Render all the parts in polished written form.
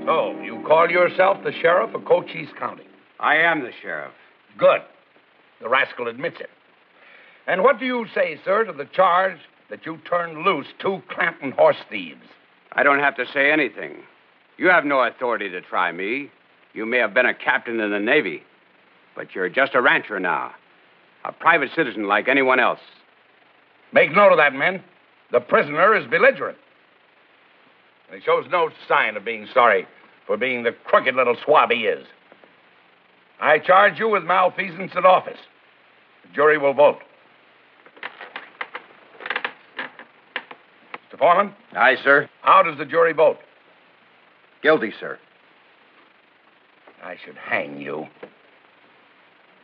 So, you call yourself the sheriff of Cochise County? I am the sheriff. Good. The rascal admits it. And what do you say, sir, to the charge that you turned loose 2 Clanton horse thieves? I don't have to say anything. You have no authority to try me. You may have been a captain in the Navy, but you're just a rancher now. A private citizen like anyone else. Make note of that, men. The prisoner is belligerent. And he shows no sign of being sorry for being the crooked little swab he is. I charge you with malfeasance in office. The jury will vote. Mr. Foreman? Aye, sir. How does the jury vote? Guilty, sir. I should hang you.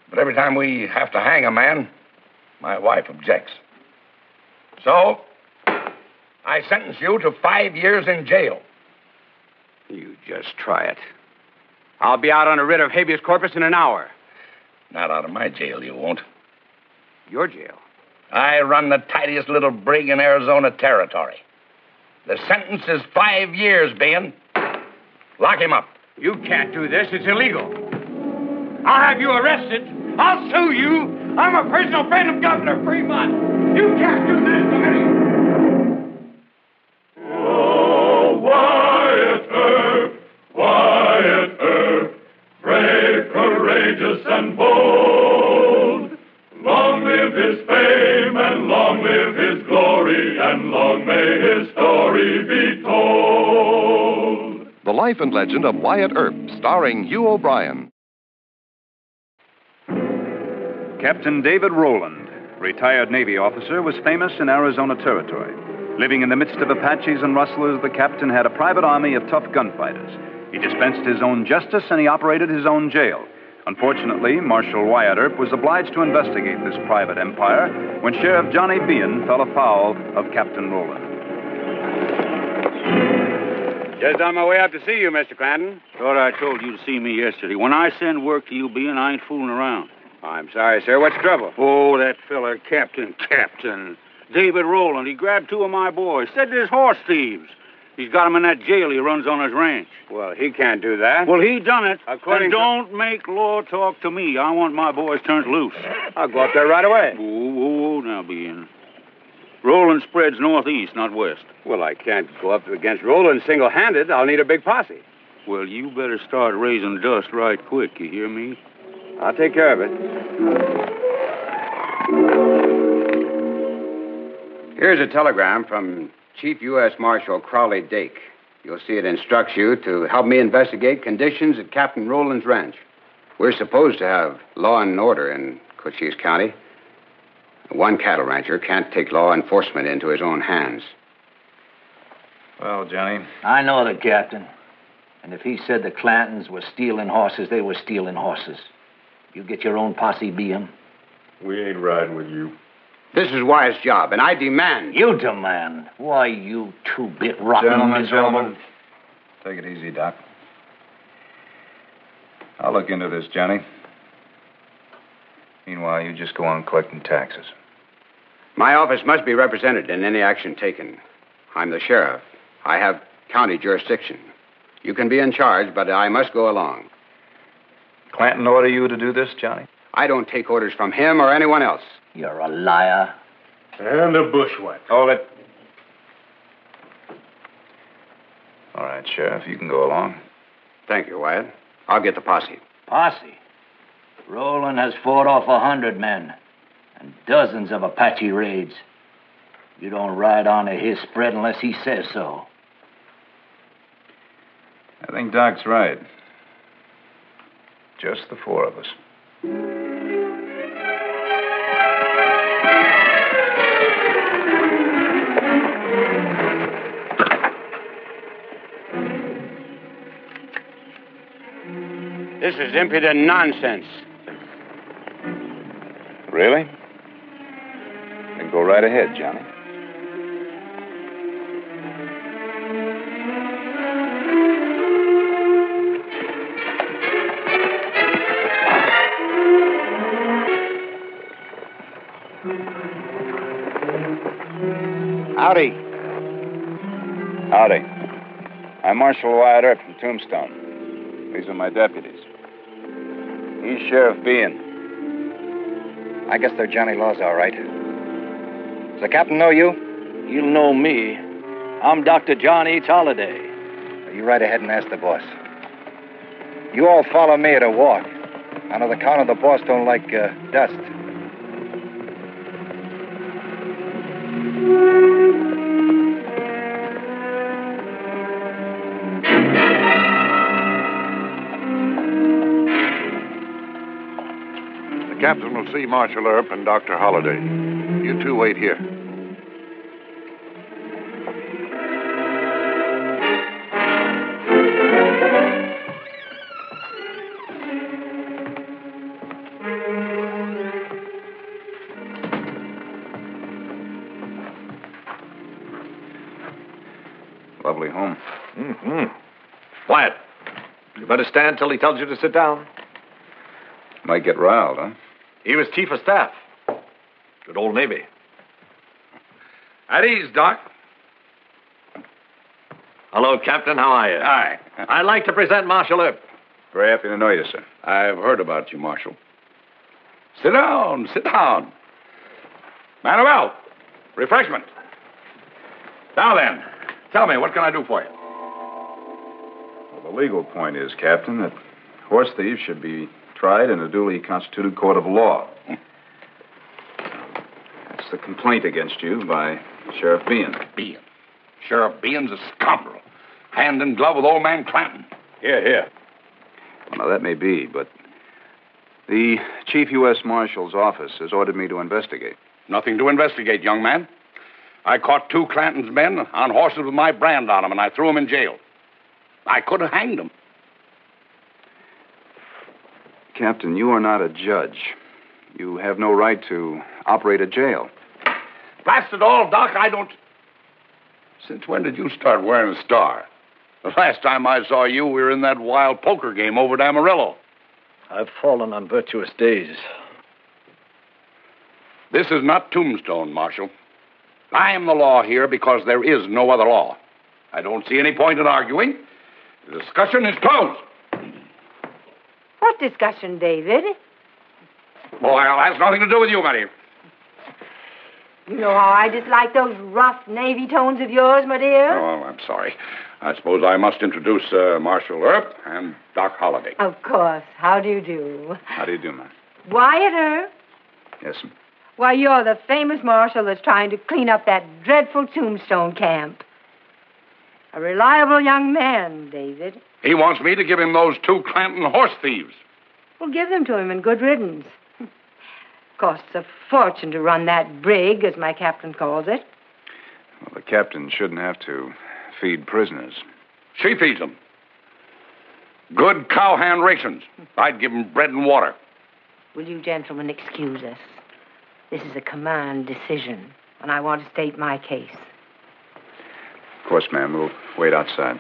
But every time we have to hang a man, my wife objects. So, I sentence you to 5 years in jail. You just try it. I'll be out on a writ of habeas corpus in an hour. Not out of my jail, you won't. Your jail? I run the tidiest little brig in Arizona territory. The sentence is 5 years, Ben. Lock him up. You can't do this. It's illegal. I'll have you arrested. I'll sue you. I'm a personal friend of Governor Fremont. You can't do this to me. Oh, Wyatt Earp, Wyatt Earp, brave, courageous, and bold. Long live his fame, and long live his glory, and long may his story be told. The Life and Legend of Wyatt Earp, starring Hugh O'Brien. Captain David Rowland, retired Navy officer, was famous in Arizona Territory. Living in the midst of Apaches and rustlers, the captain had a private army of tough gunfighters. He dispensed his own justice and he operated his own jail. Unfortunately, Marshal Wyatt Earp was obliged to investigate this private empire when Sheriff Johnny Bean fell afoul of Captain Rowland. Just on my way up to see you, Mr. Clanton. Thought I told you to see me yesterday. When I send work to you, Bean, I ain't fooling around. I'm sorry, sir. What's the trouble? Oh, that fella, Captain. David Rowland, he grabbed 2 of my boys. Said there's horse thieves. He's got them in that jail he runs on his ranch. Well, he can't do that. Well, he done it. According and don't make law talk to me. I want my boys turned loose. I'll go up there right away. Oh, now, Bean. Rowland spreads northeast, not west. Well, I can't go up against Rowland single-handed. I'll need a big posse. Well, you better start raising dust right quick, you hear me? I'll take care of it. Here's a telegram from Chief U.S. Marshal Crowley Dake. You'll see it instructs you to help me investigate conditions at Captain Rowland's ranch. We're supposed to have law and order in Cochise County. One cattle rancher can't take law enforcement into his own hands. Well, Johnny. I know the captain. And if he said the Clantons were stealing horses, they were stealing horses. You get your own posse, BM. We ain't riding with you. This is Wyatt's job, and I demand... You demand? Why, you 2-bit rotten Gentlemen. Take it easy, Doc. I'll look into this, Johnny. Meanwhile, you just go on collecting taxes. My office must be represented in any action taken. I'm the sheriff. I have county jurisdiction. You can be in charge, but I must go along. Clanton order you to do this, Johnny? I don't take orders from him or anyone else. You're a liar. And a bushwhacker. Hold it. All right, Sheriff, you can go along. Thank you, Wyatt. I'll get the posse. Posse? Rowland has fought off 100 men and dozens of Apache raids. You don't ride onto his spread unless he says so. I think Doc's right. Just the 4 of us. This is impudent nonsense. Really? Then go right ahead, Johnny. Howdy. Howdy. I'm Marshal Wyatt Earp from Tombstone. These are my deputies. He's Sheriff Bean. I guess they're Johnny Laws, all right. Does the captain know you? You'll know me. I'm Dr. John H. Holliday. You ride ahead and ask the boss. You all follow me at a walk. On the count of the boss don't like dust. The captain will see Marshal Earp and Dr. Holliday. You two wait here. Lovely home. Mm-hmm. Wyatt, you better stand till he tells you to sit down. Might get riled, huh? He was chief of staff. Good old Navy. At ease, Doc. Hello, Captain. How are you? Hi. I'd like to present Marshal Earp. Very happy to know you, sir. I've heard about you, Marshal. Sit down, sit down. Manuel, refreshment. Now then, tell me, what can I do for you? Well, the legal point is, Captain, that horse thieves should be tried in a duly constituted court of law. That's the complaint against you by Sheriff Bean. Bean. Sheriff Bean's a scoundrel. Hand in glove with old man Clanton. Here. Well, now, that may be, but the Chief U.S. Marshal's office has ordered me to investigate. Nothing to investigate, young man. I caught 2 Clanton's men on horses with my brand on them, and I threw them in jail. I could have hanged them. Captain, you are not a judge. You have no right to operate a jail. Blast it all, Doc, I don't... Since when did you start wearing a star? The last time I saw you, we were in that wild poker game over at Amarillo. I've fallen on virtuous days. This is not Tombstone, Marshal. I am the law here because there is no other law. I don't see any point in arguing. The discussion is closed. What discussion, David? Well, it has nothing to do with you, Matty. You know how I dislike those rough Navy tones of yours, my dear. Oh, I'm sorry. I suppose I must introduce Marshal Earp and Doc Holliday. Of course. How do you do? How do you do, ma'am? Wyatt Earp? Yes, ma'am. Why, you're the famous marshal that's trying to clean up that dreadful Tombstone camp. A reliable young man, David. He wants me to give him those 2 Clanton horse thieves. Well, give them to him and good riddance. Costs a fortune to run that brig, as my captain calls it. Well, the captain shouldn't have to feed prisoners. She feeds them. Good cowhand rations. I'd give them bread and water. Will you gentlemen excuse us? This is a command decision, and I want to state my case. Of course, ma'am. We'll wait outside.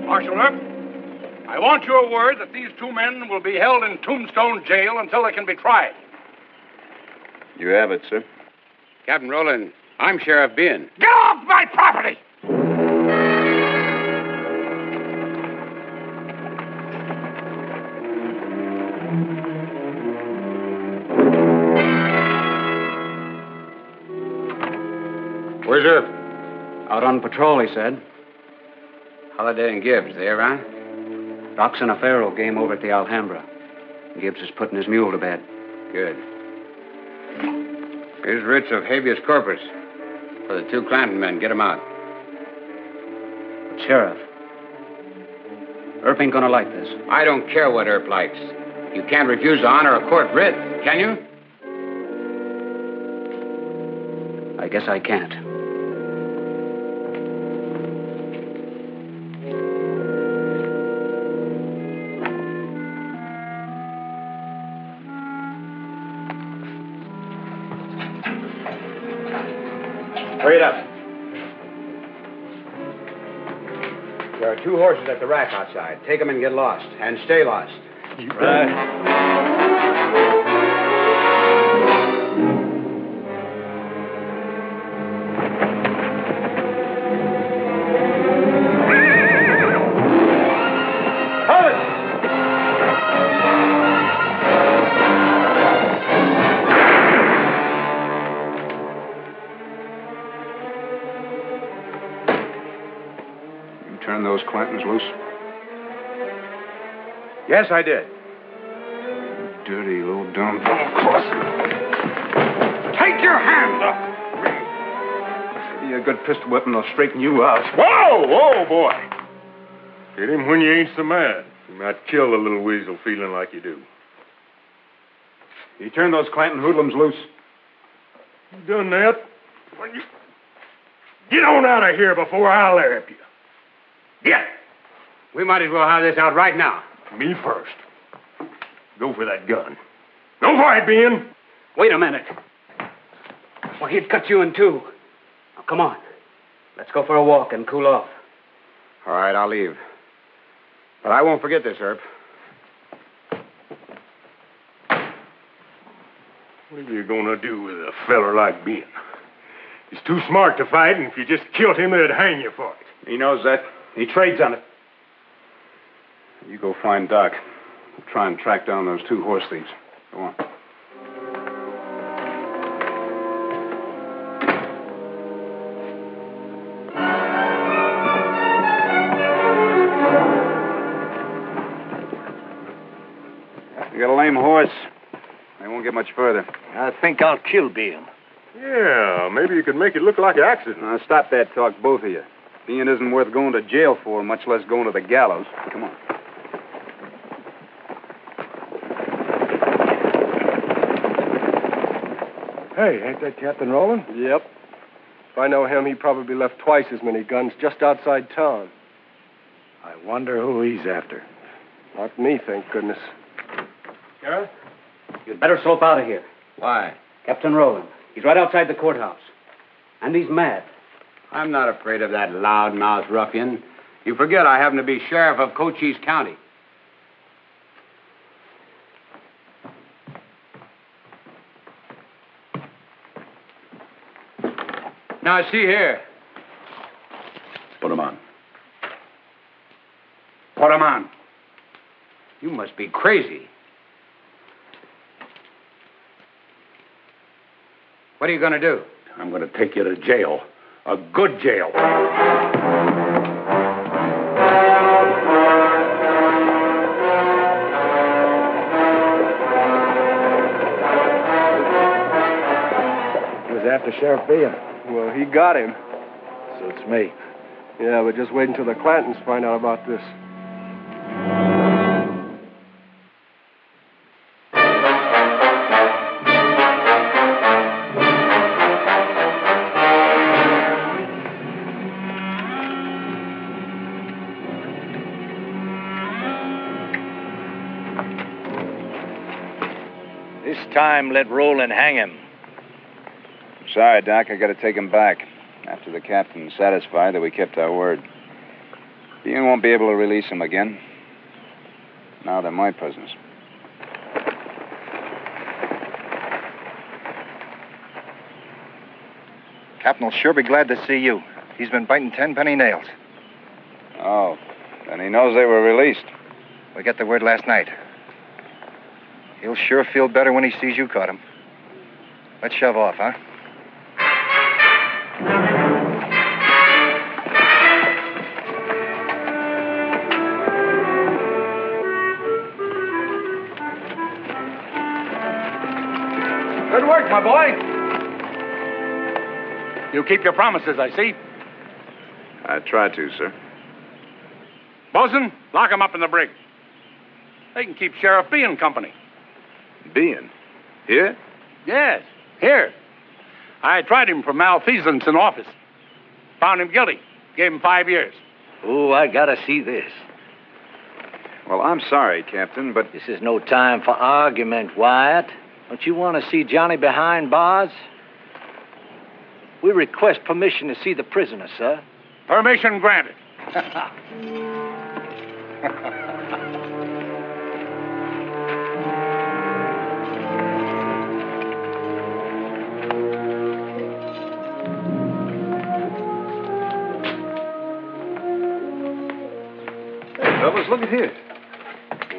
Marshal Earp, I want your word that these 2 men will be held in Tombstone jail until they can be tried. You have it, sir. Captain Rowland, I'm Sheriff Bean. Get off my property! Where's Earp? Out on patrol, he said. Holliday and Gibbs, they around? Doc's in a faro game over at the Alhambra. Gibbs is putting his mule to bed. Good. Here's writs of habeas corpus for the 2 Clanton men. Get them out. But, Sheriff, Earp ain't gonna like this. I don't care what Earp likes. You can't refuse to honor a court writ, can you? I guess I can't. Hurry it up. There are 2 horses at the rack outside. Take them and get lost. And stay lost. Right. turn those Clantons loose? Yes, I did. Dirty little dumb. Take your hands up! Give me a good pistol whipping, I'll straighten you out. Whoa, whoa, boy. Hit him when you ain't so mad. You might kill the little weasel feeling like you do. You turn those Clanton hoodlums loose. You done that? Well, you... Get on out of here before I'll Earp you. Yeah. We might as well have this out right now. Me first. Go for that gun. No fight, Ben. Wait a minute. Well, he'd cut you in two. Now, come on. Let's go for a walk and cool off. All right, I'll leave. But I won't forget this, Earp. What are you going to do with a feller like Ben? He's too smart to fight, and if you just killed him, they'd hang you for it. He knows that. He trades on it. You go find Doc. We'll try and track down those two horse thieves. Go on. You got a lame horse. They won't get much further. I think I'll kill Ben. Yeah, maybe you could make it look like an accident. Now, stop that talk, both of you. Being isn't worth going to jail for, much less going to the gallows. Come on. Hey, ain't that Captain Rowland? Yep. If I know him, he probably left twice as many guns just outside town. I wonder who he's after. Not me, thank goodness. Sheriff, you'd better slope out of here. Why? Captain Rowland. He's right outside the courthouse. And he's mad. I'm not afraid of that loudmouth ruffian. You forget I happen to be sheriff of Cochise County. Now, see here. Put him on. Put him on. You must be crazy. What are you going to do? I'm going to take you to jail. A good jail. He was after Sheriff Behan. Well, he got him. Suits me. Yeah, but just wait until the Clantons find out about this. This time, let Rowland hang him. Sorry, Doc, I got to take him back. After the captain's satisfied that we kept our word. You won't be able to release him again. Now they're my prisoners. Captain will sure be glad to see you. He's been biting 10-penny nails. Oh, then he knows they were released. We got the word last night. He'll sure feel better when he sees you caught him. Let's shove off, huh? Good work, my boy. You keep your promises, I see. I tried to, sir. Bosun, lock him up in the brig. They can keep Sheriff Behan company. Behan? Here? Yes, here. I tried him for malfeasance in office. Found him guilty. Gave him 5 years. Oh, I gotta see this. Well, I'm sorry, Captain, but... This is no time for argument, Wyatt. Don't you want to see Johnny behind bars? We request permission to see the prisoner, sir. Permission granted. Fellas, look at here.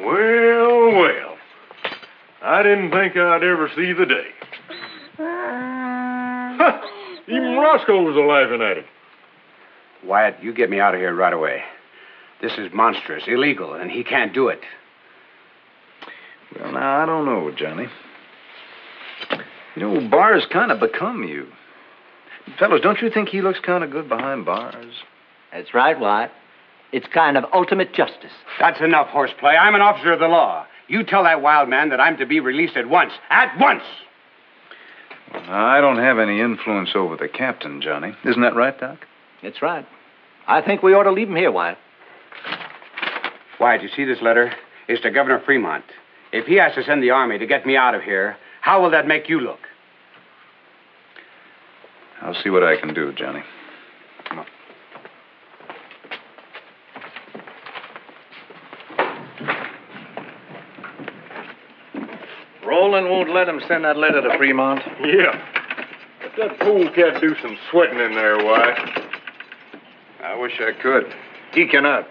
Well, well. I didn't think I'd ever see the day. Even Roscoe was a-laughing at him. Wyatt, you get me out of here right away. This is monstrous, illegal, and he can't do it. Well, now, I don't know, Johnny. You know, bars kind of become you. Fellas, don't you think he looks kind of good behind bars? That's right, Wyatt. It's kind of ultimate justice. That's enough horseplay. I'm an officer of the law. You tell that wild man that I'm to be released at once. At once! Well, I don't have any influence over the captain, Johnny. Isn't that right, Doc? That's right. I think we ought to leave him here, Wyatt. Wyatt, you see this letter? It's to Governor Fremont. If he has to send the army to get me out of here, how will that make you look? I'll see what I can do, Johnny. Come on. Roland won't let him send that letter to Fremont. Yeah. Let that fool cat do some sweating in there, Wyatt. I wish I could. He cannot.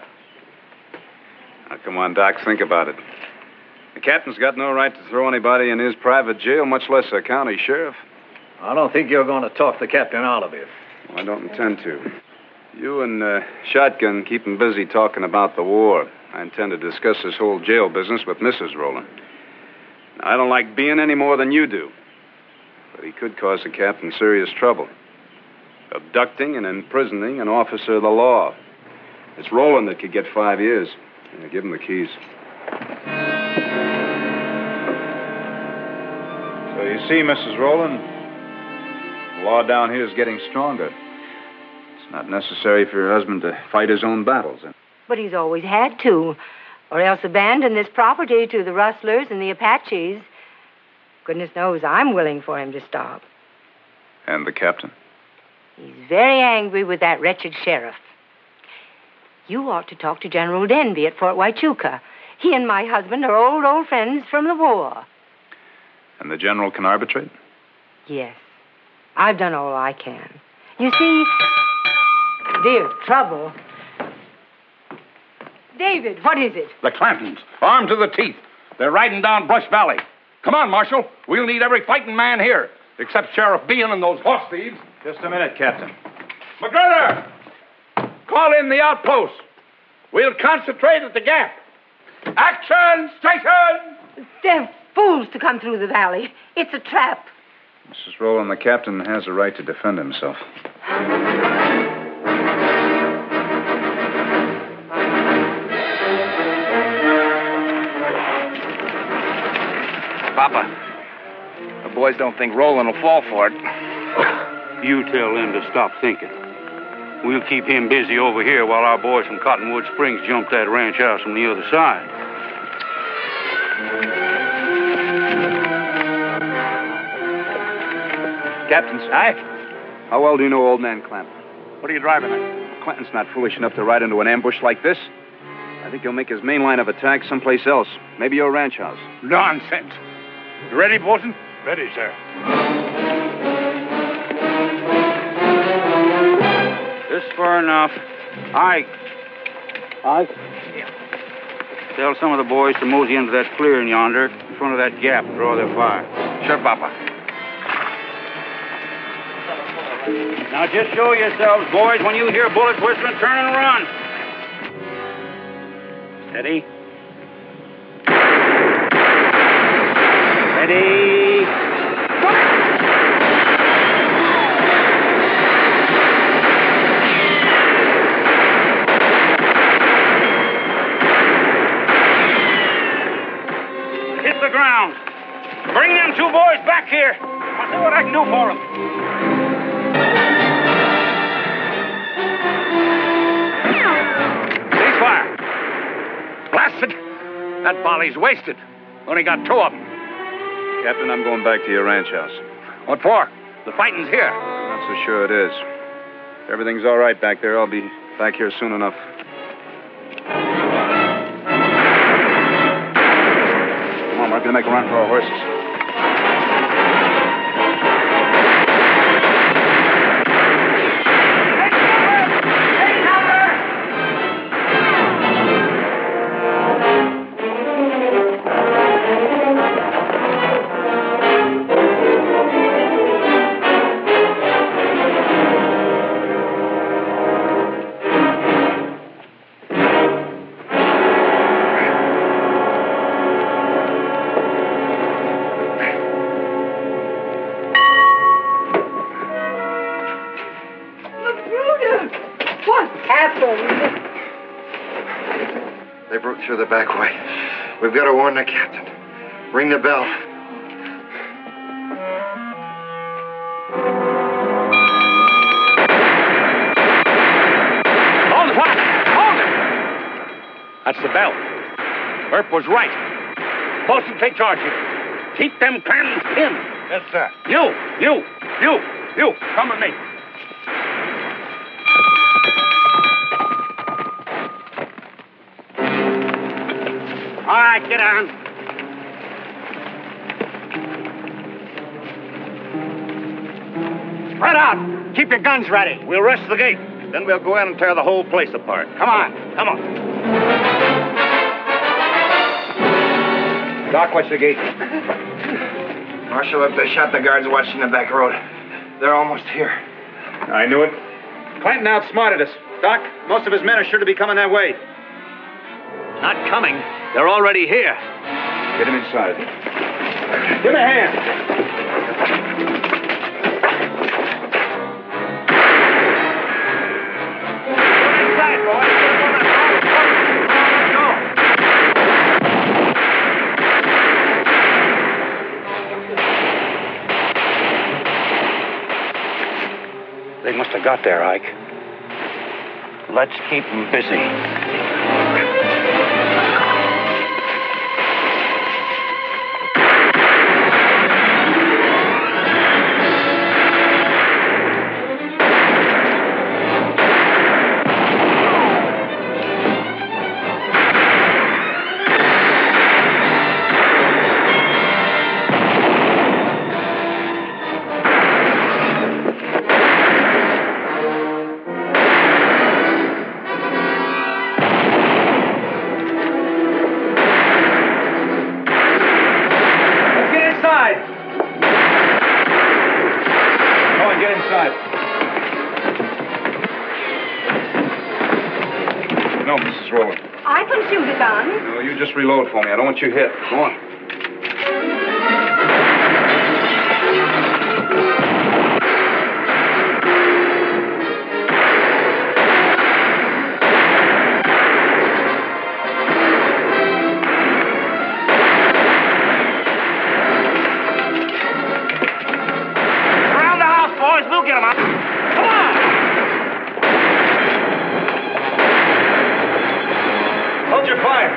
Now, come on, Doc, think about it. The captain's got no right to throw anybody in his private jail, much less a county sheriff. I don't think you're going to talk the captain out of it. Well, I don't intend to. You and Shotgun keep him busy talking about the war. I intend to discuss this whole jail business with Mrs. Rowland. Now, I don't like being any more than you do. But he could cause the captain serious trouble. Abducting and imprisoning an officer of the law. It's Rowland that could get 5 years. Yeah, give him the keys. So you see, Mrs. Rowland, the law down here is getting stronger. It's not necessary for your husband to fight his own battles. But he's always had to, or else abandon this property to the rustlers and the Apaches. Goodness knows I'm willing for him to stop. And the captain? He's very angry with that wretched sheriff. You ought to talk to General Denby at Fort Huachuca. He and my husband are old friends from the war. And the general can arbitrate? Yes. I've done all I can. You see, dear trouble. David, what is it? The Clantons, armed to the teeth. They're riding down Brush Valley. Come on, Marshal. We'll need every fighting man here, except Sheriff Bean and those horse thieves. Just a minute, Captain. McGregor! Call in the outpost. We'll concentrate at the gap. Action, station! They're fools to come through the valley. It's a trap. Mrs. Rowland, the captain has a right to defend himself. Papa, the boys don't think Roland will fall for it. You tell them to stop thinking. We'll keep him busy over here while our boys from Cottonwood Springs jump that ranch house from the other side. Captain, aye? How well do you know old man Clanton? What are you driving at? Clanton's not foolish enough to ride into an ambush like this. I think he'll make his main line of attack someplace else. Maybe your ranch house. Nonsense. You ready, Bolton? Ready, sir. Just far enough. Ike. Tell some of the boys to mosey into that clearing yonder, in front of that gap, and draw their fire. Sure, Papa. Now just show yourselves, boys. When you hear bullets whistling, turn and run. Steady. Ready. Hit the ground. Bring them two boys back here. I'll see what I can do for them. Ceasefire. Blasted. That volley's wasted. Only got two of them. Captain, I'm going back to your ranch house. What for? The fighting's here. I'm not so sure it is. If everything's all right back there, I'll be back here soon enough. Come on, we're going to make a run for our horses. happened? They broke through the back way. We've got to warn the captain. Ring the bell. Hold it, Wyatt! Hold it! That's the bell. Earp was right. Bosun, take charge here. Keep them cannons pinned. Yes, sir. You! Come with me. All right, get on. Spread out. Keep your guns ready. We'll rest the gate. Then we'll go in and tear the whole place apart. Come on. Doc, watch the gate. Marshal, if they shot the guards watching the back road, they're almost here. I knew it. Clanton outsmarted us. Doc, most of his men are sure to be coming that way. Not coming. They're already here. Get him inside. Give me a hand. Inside, boys. They must have got there, Ike. Let's keep them busy. No, Mrs. Rowland. I can shoot a gun. No, you just reload for me. I don't want you hit. Go on. Surround the house, boys. We'll get them up. Come on. Hold your fire.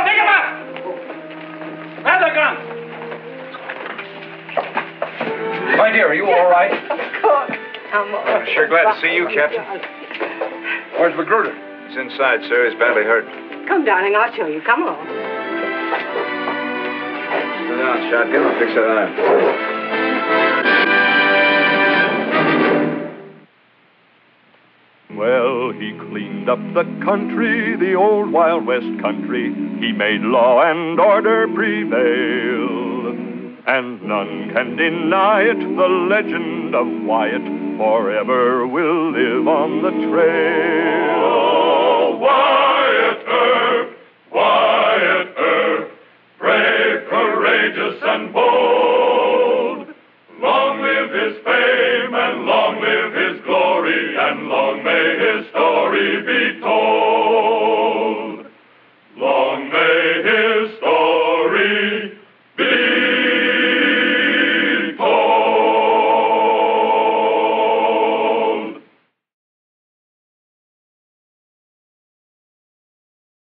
Pick him up! Grab the gun! My dear, are you all right? Of course. I'm all right. Sure glad to see you, Captain. Where's Magruder? He's inside, sir. He's badly hurt. Come, darling, I'll show you. Come along. Sit down, shotgun. I'll fix that arm. Well, he cleaned up the country, the old Wild West country. He made law and order prevail. And none can deny it, the legend of Wyatt forever will live on the trail. Oh, Wyatt Earp, brave, courageous, and bold.